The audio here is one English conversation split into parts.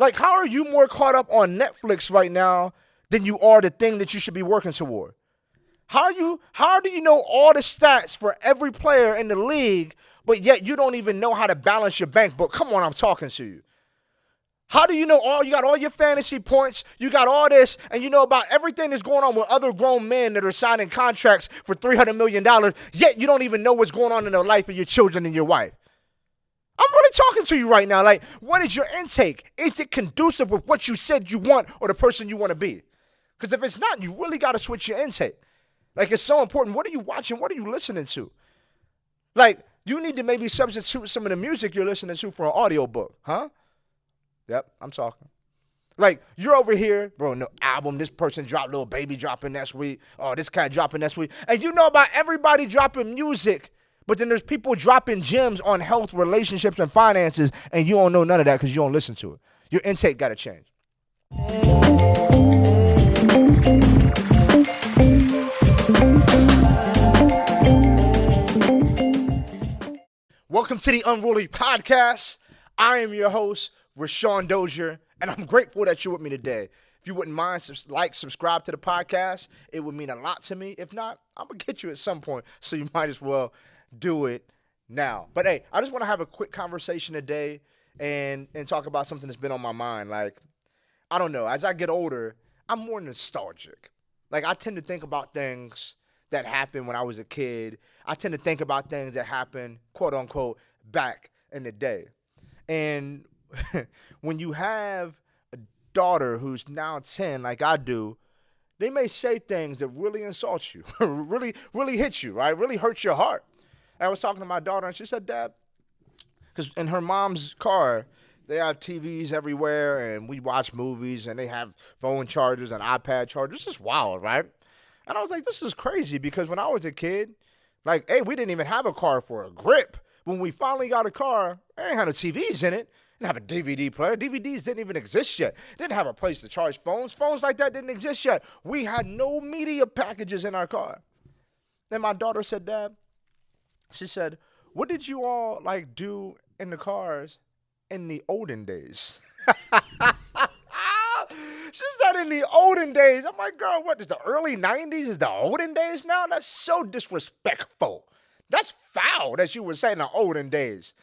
Like, how are you more caught up on Netflix right now than you are the thing that you should be working toward? How do you know all the stats for every player in the league, but yet you don't even know how to balance your bank book? Come on, I'm talking to you. How do you know you got all your fantasy points, you got all this, and you know about everything that's going on with other grown men that are signing contracts for $300 million, yet you don't even know what's going on in the life of your children and your wife? I'm really talking to you right now. Like, what is your intake? Is it conducive with what you said you want or the person you want to be? Because if it's not, you really got to switch your intake. Like, it's so important. What are you watching? What are you listening to? Like, you need to maybe substitute some of the music you're listening to for an audiobook, huh? Yep, I'm talking. Like, you're over here, bro, no album, this person dropped, Little Baby dropping next week. Oh, this guy dropping next week. And you know about everybody dropping music, but then there's people dropping gems on health, relationships, and finances, and you don't know none of that because you don't listen to it. Your intake got to change. Welcome to the Unruly Podcast. I am your host, Rousawn Dozier, and I'm grateful that you're with me today. If you wouldn't mind, subscribe to the podcast. It would mean a lot to me. If not, I'm going to get you at some point, so you might as well do it now. But, hey, I just want to have a quick conversation today and talk about something that's been on my mind. Like, I don't know. As I get older, I'm more nostalgic. Like, I tend to think about things that happened when I was a kid. I tend to think about things that happened, quote unquote, back in the day. And when you have a daughter who's now 10, like I do, they may say things that really insult you, really hit you, right? Really hurt your heart. I was talking to my daughter, and she said, Dad, because in her mom's car, they have TVs everywhere, and we watch movies, and they have phone chargers and iPad chargers. It's just wild, right? And I was like, this is crazy, because when I was a kid, like, hey, we didn't even have a car for a grip. When we finally got a car, they ain't had no TVs in it. Didn't have a DVD player. DVDs didn't even exist yet. Didn't have a place to charge phones. Phones like that didn't exist yet. We had no media packages in our car. Then my daughter said, Dad, she said, what did you all, like, do in the cars in the olden days? She said in the olden days. I'm like, girl, what is the early 90s? Is the olden days now? That's so disrespectful. That's foul that you would say in the olden days.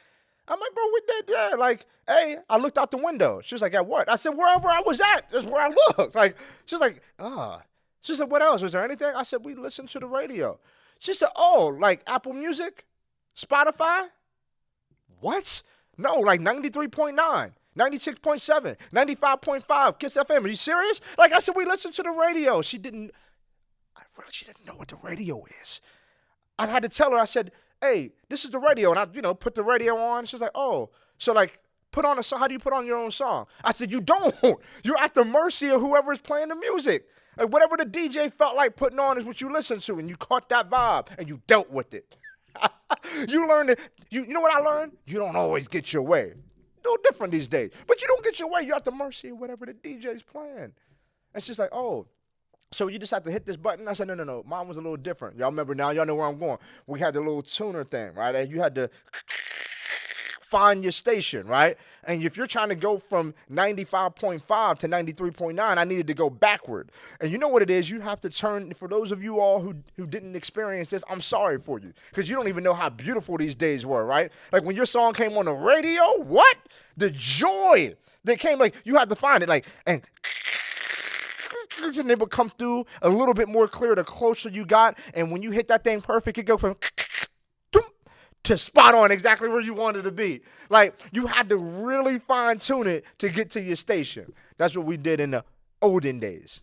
I'm like, bro, we did that. Like, hey, I looked out the window. She was like, at what? I said, wherever I was at. That's where I looked. Like, she's like, ah. She said, what else? Was there anything? I said, we listened to the radio. She said, oh, like Apple Music? Spotify? What? No, like 93.9, 96.7, 95.5, Kiss FM. Are you serious? Like, I said, we listened to the radio. She didn't know what the radio is. I had to tell her, I said, hey, this is the radio. And I, put the radio on. She's like, oh, so like, put on a song. How do you put on your own song? I said, you don't. You're at the mercy of whoever is playing the music. Like, whatever the DJ felt like putting on is what you listen to. And you caught that vibe and you dealt with it. You learned it. You know what I learned? You don't always get your way. No different these days. But you don't get your way. You're at the mercy of whatever the DJ's playing. And she's like, oh, so you just have to hit this button? I said, no. Mine was a little different. Y'all remember now? Y'all know where I'm going. We had the little tuner thing, right? And you had to find your station, right? And if you're trying to go from 95.5 to 93.9, I needed to go backward. And you know what it is? You have to turn, for those of you all who didn't experience this, I'm sorry for you. Because you don't even know how beautiful these days were, right? Like when your song came on the radio, what? The joy that came, like you had to find it, like, and it would come through a little bit more clear the closer you got. And when you hit that thing perfect, it go from to spot on exactly where you wanted to be. Like, you had to really fine tune it to get to your station. That's what we did in the olden days.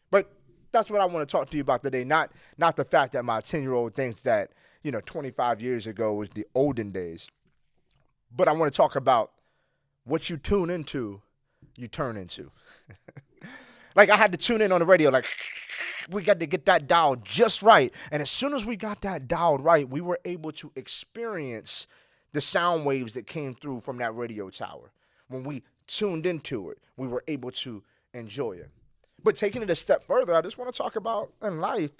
But that's what I want to talk to you about today. Not the fact that my 10-year-old thinks that, 25 years ago was the olden days. But I want to talk about what you tune into, you turn into. Like, I had to tune in on the radio, like, we got to get that dial just right. And as soon as we got that dialed right, we were able to experience the sound waves that came through from that radio tower. When we tuned into it, we were able to enjoy it. But taking it a step further, I just want to talk about in life,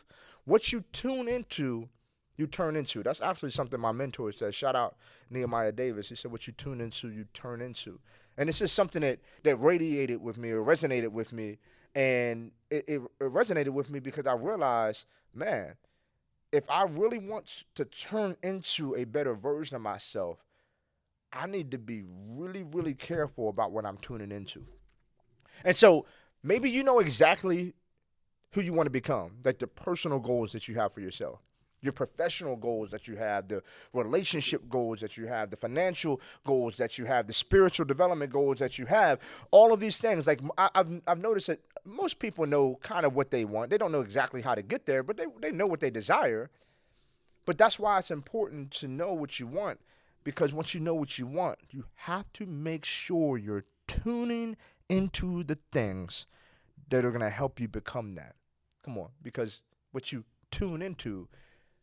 what you tune into, you turn into. That's actually something my mentor said. Shout out Nehemiah Davis. He said, what you tune into, you turn into. And it's just something that radiated with me or resonated with me. And it resonated with me because I realized, man, if I really want to turn into a better version of myself, I need to be really, really careful about what I'm tuning into. And so maybe you know exactly who you want to become, like the personal goals that you have for yourself, your professional goals that you have, the relationship goals that you have, the financial goals that you have, the spiritual development goals that you have, all of these things. Like I've noticed that most people know kind of what they want. They don't know exactly how to get there, but they know what they desire. But that's why it's important to know what you want, because once you know what you want, you have to make sure you're tuning into the things that are going to help you become that. Come on, because what you tune into,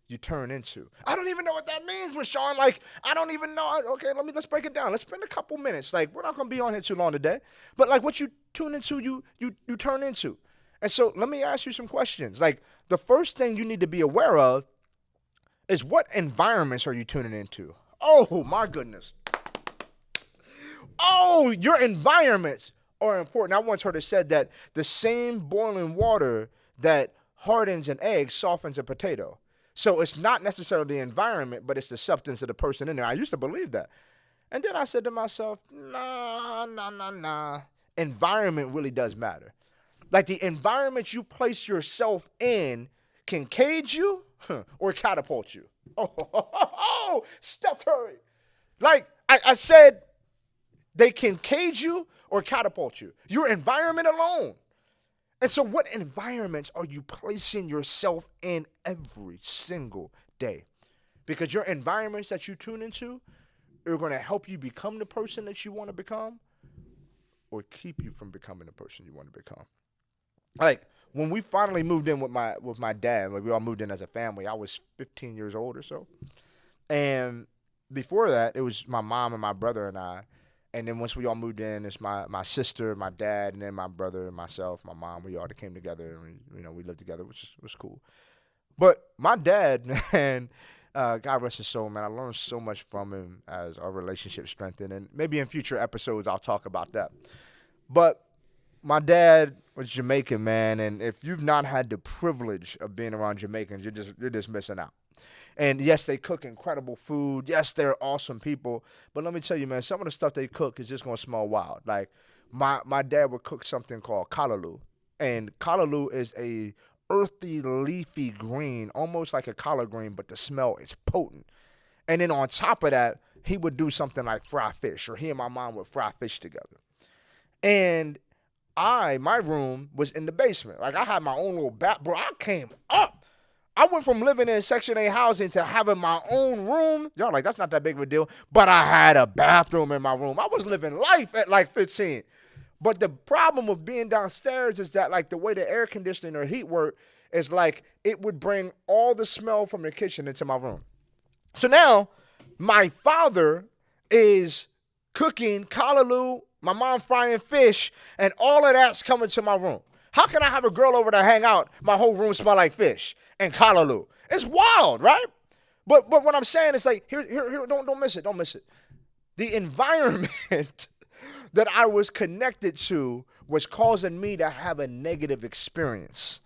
you turn into. I don't even know what that means, Rousawn. Like, I don't even know. Okay, let's break it down. Let's spend a couple minutes. Like, we're not gonna be on here too long today. But like what you tune into, you turn into. And so let me ask you some questions. Like, the first thing you need to be aware of is, what environments are you tuning into? Oh my goodness. Oh, your environments are important. I once heard it said that the same boiling water that hardens an egg softens a potato. So it's not necessarily the environment, but it's the substance of the person in there. I used to believe that. And then I said to myself, nah. Environment really does matter. Like, the environment you place yourself in can cage you or catapult you. Oh, Steph Curry. Like I said, they can cage you or catapult you. Your environment alone. And so what environments are you placing yourself in every single day? Because your environments that you tune into are going to help you become the person that you want to become, or keep you from becoming the person you want to become. Like, when we finally moved in with my dad, like we all moved in as a family, I was 15 years old or so. And before that, it was my mom and my brother and I. And then once we all moved in, it's my sister, my dad, and then my brother and myself, my mom. We all came together, and we lived together, which was cool. But my dad, man, God rest his soul, man. I learned so much from him as our relationship strengthened, and maybe in future episodes I'll talk about that. But my dad was Jamaican, man, and if you've not had the privilege of being around Jamaicans, you're just missing out. And yes, they cook incredible food. Yes, they're awesome people. But let me tell you, man, some of the stuff they cook is just gonna smell wild. Like, my dad would cook something called callaloo, and callaloo is a earthy, leafy green, almost like a collard green, but the smell is potent. And then on top of that, he would do something like fry fish, or he and my mom would fry fish together. And my room was in the basement. Like, I had my own little bro, I came up. I went from living in Section 8 housing to having my own room. Y'all like, that's not that big of a deal. But I had a bathroom in my room. I was living life at like 15. But the problem with being downstairs is that, like, the way the air conditioning or heat worked is like it would bring all the smell from the kitchen into my room. So now my father is cooking callaloo, my mom frying fish, and all of that's coming to my room. How can I have a girl over to hang out? My whole room smell like fish and callaloo. It's wild, right? But what I'm saying is, like, here, don't miss it. Don't miss it. The environment that I was connected to was causing me to have a negative experience.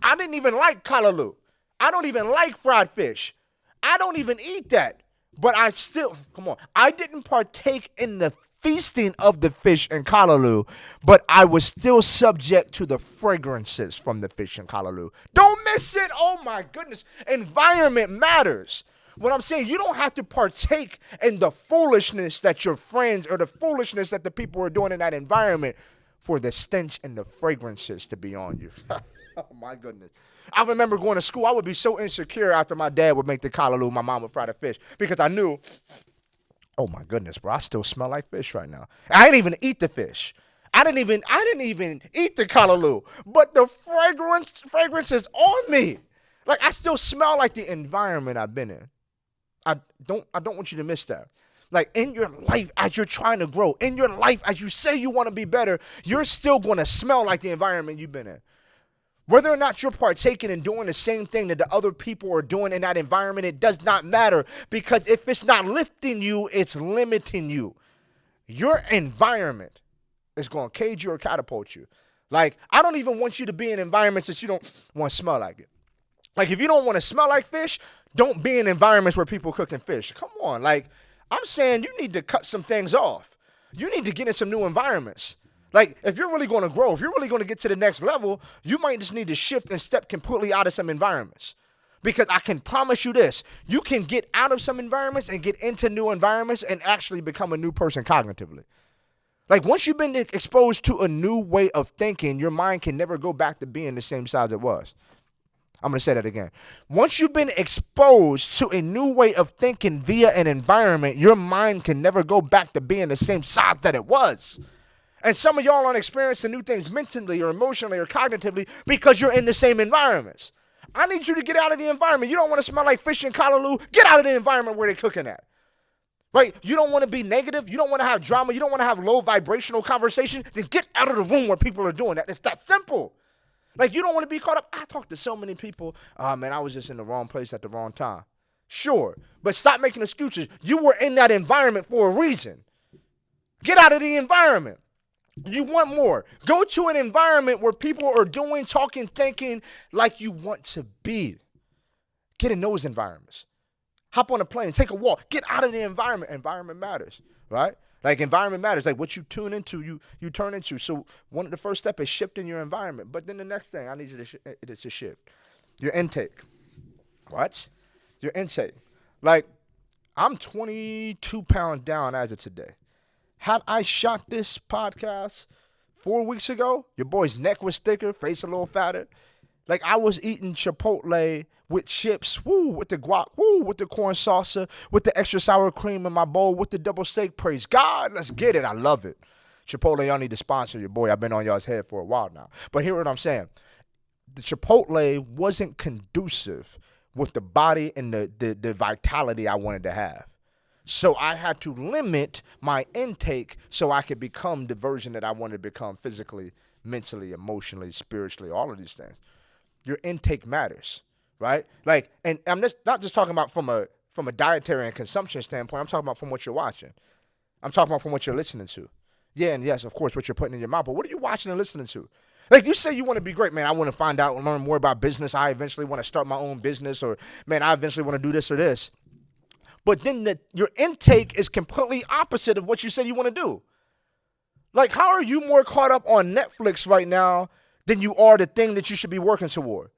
I didn't even like callaloo. I don't even like fried fish. I don't even eat that. But I still, come on, I didn't partake in the feasting of the fish and callaloo, but I was still subject to the fragrances from the fish and callaloo. Don't miss it. Oh my goodness. Environment matters. What I'm saying, you don't have to partake in the foolishness that your friends or the foolishness that the people are doing in that environment for the stench and the fragrances to be on you. Oh my goodness. I remember going to school. I would be so insecure after my dad would make the callaloo, my mom would fry the fish, because I knew, oh my goodness, bro, I still smell like fish right now. I didn't even eat the fish. I didn't even eat the callaloo, but the fragrance is on me. Like, I still smell like the environment I've been in. I don't want you to miss that. Like, in your life, as you're trying to grow, in your life, as you say you want to be better, you're still going to smell like the environment you've been in. Whether or not you're partaking and doing the same thing that the other people are doing in that environment, it does not matter, because if it's not lifting you, it's limiting you. Your environment is going to cage you or catapult you. Like, I don't even want you to be in environments that you don't want to smell like it. Like, if you don't want to smell like fish, don't be in environments where people cooking fish. Come on. Like, I'm saying you need to cut some things off. You need to get in some new environments. Like, if you're really going to grow, if you're really going to get to the next level, you might just need to shift and step completely out of some environments. Because I can promise you this, you can get out of some environments and get into new environments and actually become a new person cognitively. Like, once you've been exposed to a new way of thinking, your mind can never go back to being the same size it was. I'm going to say that again. Once you've been exposed to a new way of thinking via an environment, your mind can never go back to being the same size that it was. And some of y'all aren't experiencing new things mentally or emotionally or cognitively because you're in the same environments. I need you to get out of the environment. You don't want to smell like fish in Callaloo. Get out of the environment where they're cooking at. Right? You don't want to be negative. You don't want to have drama. You don't want to have low vibrational conversation. Then get out of the room where people are doing that. It's that simple. Like, you don't want to be caught up. I talk to so many people. Man, I was just in the wrong place at the wrong time. Sure. But stop making excuses. You were in that environment for a reason. Get out of the environment. You want more. Go to an environment where people are doing, talking, thinking like you want to be. Get in those environments. Hop on a plane, take a walk. Get out of the environment. Environment matters, right? Like, environment matters. Like, what you tune into, you turn into. So one of the first step is shifting your environment. But then the next thing I need you to shift. Your intake. What? Your intake. Like, I'm 22 pounds down as of today. Had I shot this podcast 4 weeks ago, your boy's neck was thicker, face a little fatter. Like, I was eating Chipotle with chips, with the guac, with the corn salsa, with the extra sour cream in my bowl, with the double steak. Praise God, let's get it. I love it. Chipotle, y'all need to sponsor your boy. I've been on y'all's head for a while now. But hear what I'm saying. The Chipotle wasn't conducive with the body and the vitality I wanted to have. So I had to limit my intake so I could become the version that I wanted to become physically, mentally, emotionally, spiritually, all of these things. Your intake matters, right? Like, and I'm just not just talking about from a dietary and consumption standpoint. I'm talking about from what you're watching. I'm talking about from what you're listening to. Yeah, and yes, of course, what you're putting in your mouth. But what are you watching and listening to? Like, you say you want to be great, man. I want to find out and learn more about business. I eventually want to start my own business, or, man, I eventually want to do this or this. But then your intake is completely opposite of what you said you want to do. Like, how are you more caught up on Netflix right now than you are the thing that you should be working toward?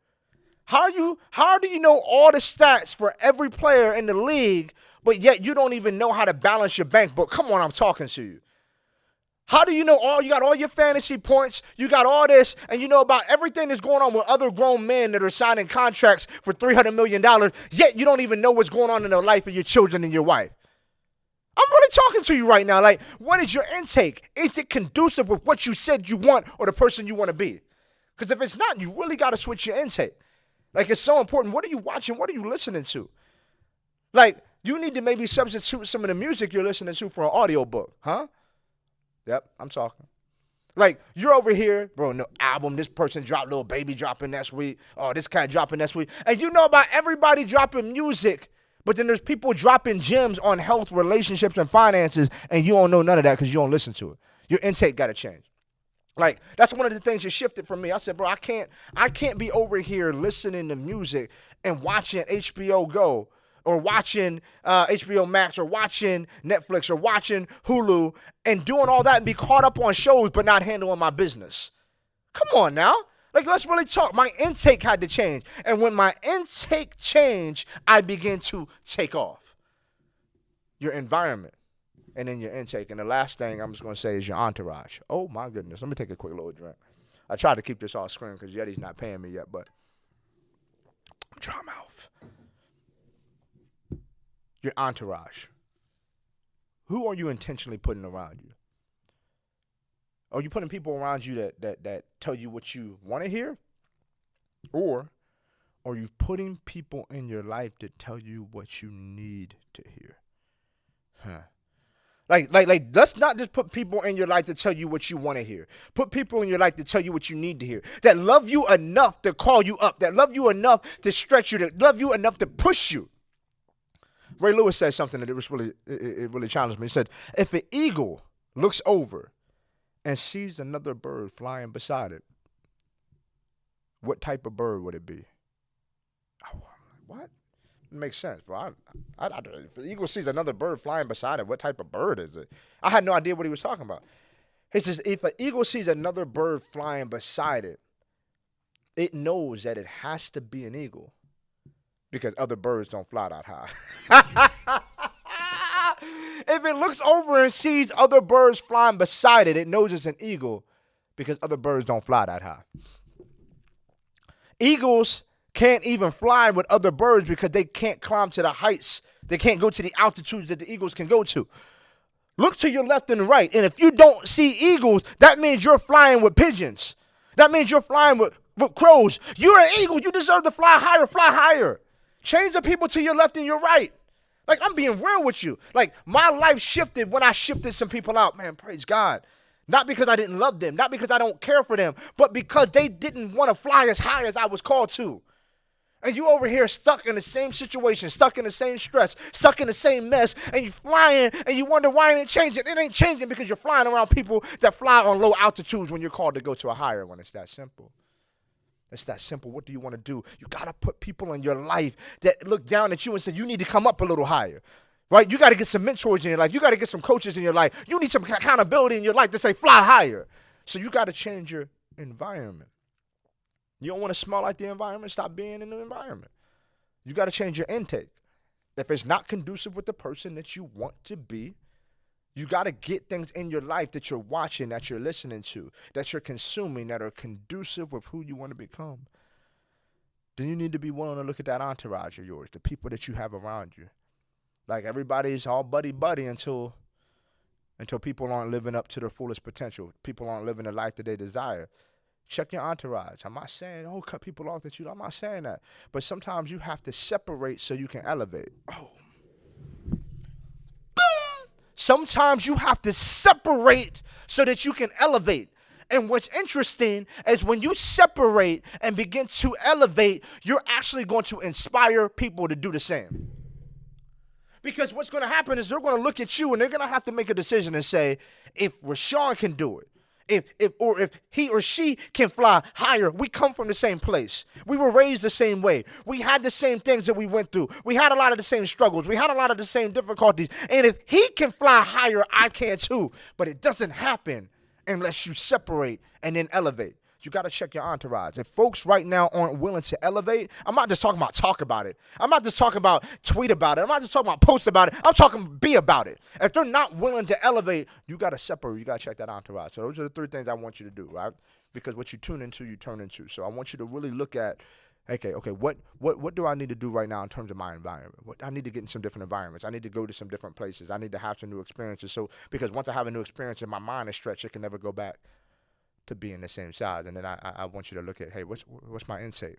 How do you know all the stats for every player in the league, but yet you don't even know how to balance your bank book? Come on, I'm talking to you. How do you know you got all your fantasy points, you got all this, and you know about everything that's going on with other grown men that are signing contracts for $300 million, yet you don't even know what's going on in the life of your children and your wife? I'm really talking to you right now. Like, what is your intake? Is it conducive with what you said you want or the person you want to be? Because if it's not, you really got to switch your intake. Like, it's so important. What are you watching? What are you listening to? Like, you need to maybe substitute some of the music you're listening to for an audiobook, huh? Yep, I'm talking. Like, you're over here, bro, no album, this person dropped, Lil Baby dropping next week. Oh, this guy dropping next week. And you know about everybody dropping music, but then there's people dropping gems on health, relationships, and finances, and you don't know none of that because you don't listen to it. Your intake got to change. Like, that's one of the things that shifted for me. I said, bro, I can't be over here listening to music and watching HBO Go or watching HBO Max or watching Netflix or watching Hulu and doing all that and be caught up on shows but not handling my business. Come on now. Like, let's really talk. My intake had to change. And when my intake changed, I began to take off. Your environment and then your intake. And the last thing I'm just going to say is your entourage. Oh, my goodness. Let me take a quick little drink. I tried to keep this off screen because Yeti's not paying me yet, but dry mouth. Your entourage. Who are you intentionally putting around you? Are you putting people around you that tell you what you want to hear? Or are you putting people in your life that tell you what you need to hear? Like, let's not just put people in your life to tell you what you want to hear. Put people in your life to tell you what you need to hear. That love you enough to call you up. That love you enough to stretch you. That love you enough to push you. Ray Lewis said something that it really challenged me. He said, if an eagle looks over and sees another bird flying beside it, what type of bird would it be? Oh, what? It makes sense, bro. If the eagle sees another bird flying beside it, what type of bird is it? I had no idea what he was talking about. He says, if an eagle sees another bird flying beside it, it knows that it has to be an eagle because other birds don't fly that high. If it looks over and sees other birds flying beside it, it knows it's an eagle because other birds don't fly that high. Eagles can't even fly with other birds because they can't climb to the heights. They can't go to the altitudes that the eagles can go to. Look to your left and right, and if you don't see eagles, that means you're flying with pigeons. That means you're flying with crows. You're an eagle. You deserve to fly higher, fly higher. Change the people to your left and your right. Like, I'm being real with you. Like, my life shifted when I shifted some people out. Man, praise God. Not because I didn't love them, not because I don't care for them, but because they didn't want to fly as high as I was called to. And you over here stuck in the same situation, stuck in the same stress, stuck in the same mess, and you're flying, and you wonder why it ain't changing. It ain't changing because you're flying around people that fly on low altitudes when you're called to go to a higher one. It's that simple. It's that simple. What do you want to do? You got to put people in your life that look down at you and say, you need to come up a little higher. Right? You got to get some mentors in your life. You got to get some coaches in your life. You need some accountability in your life to say, fly higher. So you got to change your environment. You don't want to smell like the environment? Stop being in the environment. You got to change your intake. If it's not conducive with the person that you want to be, you got to get things in your life that you're watching, that you're listening to, that you're consuming, that are conducive with who you want to become. Then you need to be willing to look at that entourage of yours, the people that you have around you. Like, everybody's all buddy-buddy until people aren't living up to their fullest potential. People aren't living the life that they desire. Check your entourage. I'm not saying, cut people off that you. I'm not saying that. But sometimes you have to separate so you can elevate. Oh. Sometimes you have to separate so that you can elevate. And what's interesting is when you separate and begin to elevate, you're actually going to inspire people to do the same. Because what's going to happen is they're going to look at you and they're going to have to make a decision and say, if Rousawn can do it, if he or she can fly higher, we come from the same place. We were raised the same way. We had the same things that we went through. We had a lot of the same struggles. We had a lot of the same difficulties. And if he can fly higher, I can too. But it doesn't happen unless you separate and then elevate. You got to check your entourage. If folks right now aren't willing to elevate, I'm not just talking about talk about it. I'm not just talking about tweet about it. I'm not just talking about post about it. I'm talking be about it. If they're not willing to elevate, you got to separate. You got to check that entourage. So those are the three things I want you to do, right? Because what you tune into, you turn into. So I want you to really look at, okay, what do I need to do right now in terms of my environment? I need to get in some different environments. I need to go to some different places. I need to have some new experiences. So because once I have a new experience and my mind is stretched, it can never go back to being the same size. And then I want you to look at, hey, what's my intake?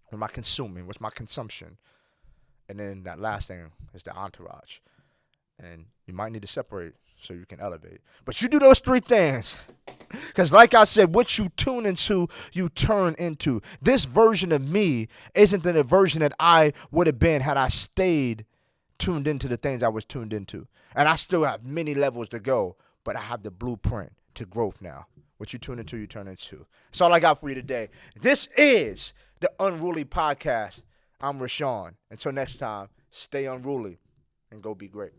What am I consuming? What's my consumption? And then that last thing is the entourage. And you might need to separate so you can elevate. But you do those three things. Because like I said, what you tune into, you turn into. This version of me isn't the version that I would have been had I stayed tuned into the things I was tuned into. And I still have many levels to go, but I have the blueprint to growth now. What you tune into, you turn into. That's all I got for you today. This is the Unruly Podcast. I'm Rousawn. Until next time, stay unruly and go be great.